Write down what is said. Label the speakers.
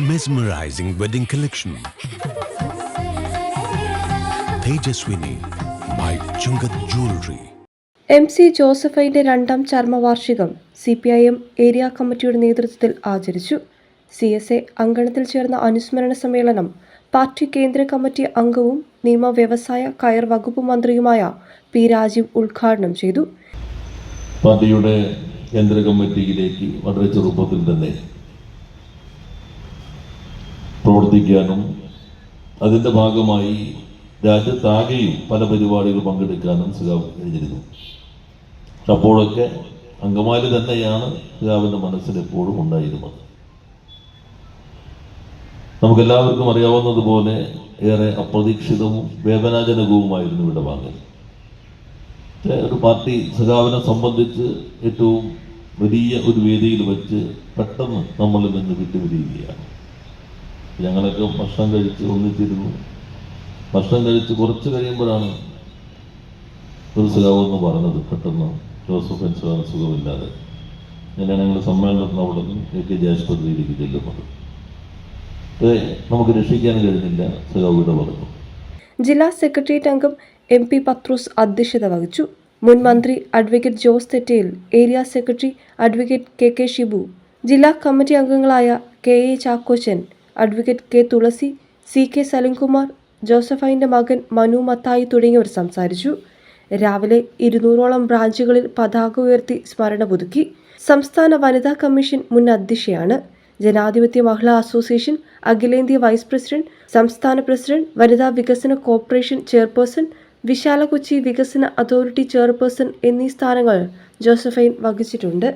Speaker 1: Mesmerizing wedding collection. Tejaswini by Chungat Jewelry.
Speaker 2: MC ജോസഫൈന്റെ രണ്ടാം ചരമവാർഷികം CPIM area കമ്മിറ്റിയുടെ നേതൃത്വത്തിൽ ആചരിച്ചു. CSA അങ്കണത്തിൽ ചേർന്ന അനുസ്മരണ സമ്മേളനം പാർട്ടി കേന്ദ്ര കമ്മിറ്റി അംഗവും നിയമ വ്യവസായ കയർ വകുപ്പ് മന്ത്രിയുമായ പി രാജീവ് ഉദ്ഘാടനം ചെയ്തു.
Speaker 3: പാർട്ടിയുടെ കേന്ദ്ര കമ്മിറ്റിയിലേക്ക് വളരെ ചെറുപ്പത്തിൽ തന്നെ പ്രവർത്തിക്കാനും അതിൻ്റെ ഭാഗമായി രാജ്യത്താകെയും പല പരിപാടികൾ പങ്കെടുക്കാനും സുഖാവ് കഴിഞ്ഞിരുന്നു. അപ്പോഴൊക്കെ അങ്കമാലി തന്നെയാണ് സുഖാവിൻ്റെ മനസ്സിൽ എപ്പോഴും ഉണ്ടായിരുന്നത്. നമുക്കെല്ലാവർക്കും അറിയാവുന്നതുപോലെ ഏറെ അപ്രതീക്ഷിതവും വേദനാജനകവുമായിരുന്നു ഇവിടെ വാങ്ങൽ. ഒരു പാർട്ടി സുഖാവിനെ സംബന്ധിച്ച് ഏറ്റവും വലിയ ഒരു വേദിയിൽ വെച്ച് പെട്ടെന്ന് നമ്മളിൽ നിന്ന് വിട്ടുപിരിയുകയാണ്. ഞങ്ങളൊക്കെ ഭക്ഷണം കഴിച്ച് ഒന്നിച്ചിരുന്നു. ഭക്ഷണം കഴിച്ച് കുറച്ച് കഴിയുമ്പോഴാണ് ഒരു സുഖാവെന്ന് പറഞ്ഞത്, പെട്ടെന്ന് ജോസഫ് എൻസുഖാണ് സുഖമില്ലാതെ. അങ്ങനെയാണ് ഞങ്ങൾ സമ്മേളനത്തിന് അവിടെ നിന്ന് AK ആശുപത്രിയിലേക്ക് ചെല്ലുന്നത്. നമുക്ക് രക്ഷിക്കാൻ കഴിഞ്ഞില്ല, സുഖാവിടെ പറഞ്ഞു.
Speaker 2: ജില്ലാ സെക്രട്ടേറിയറ്റ് അംഗം MP പത്രോസ് അധ്യക്ഷത വഹിച്ചു. മുൻ മന്ത്രി advocate Jose Thettayil, area secretary advocate KK Shibu, ജില്ലാ കമ്മിറ്റി അംഗങ്ങളായ KA ചാക്കോച്ചൻ, അഡ്വക്കേറ്റ് K തുളസി, CK സലിംകുമാർ, ജോസഫൈൻ്റെ മകൻ മനു മത്തായി തുടങ്ങിയവർ സംസാരിച്ചു. രാവിലെ 200ഓളം ബ്രാഞ്ചുകളിൽ പതാക ഉയർത്തി സ്മരണ പുതുക്കി. സംസ്ഥാന വനിതാ കമ്മീഷൻ മുൻ അധ്യക്ഷയാണ്. ജനാധിപത്യ മഹിളാ അസോസിയേഷൻ അഖിലേന്ത്യാ വൈസ് പ്രസിഡന്റ്, സംസ്ഥാന പ്രസിഡന്റ്, വനിതാ വികസന കോർപ്പറേഷൻ ചെയർപേഴ്സൺ, വിശാല കൊച്ചി വികസന അതോറിറ്റി ചെയർപേഴ്സൺ എന്നീ സ്ഥാനങ്ങൾ ജോസഫൈൻ വഹിച്ചിട്ടുണ്ട്.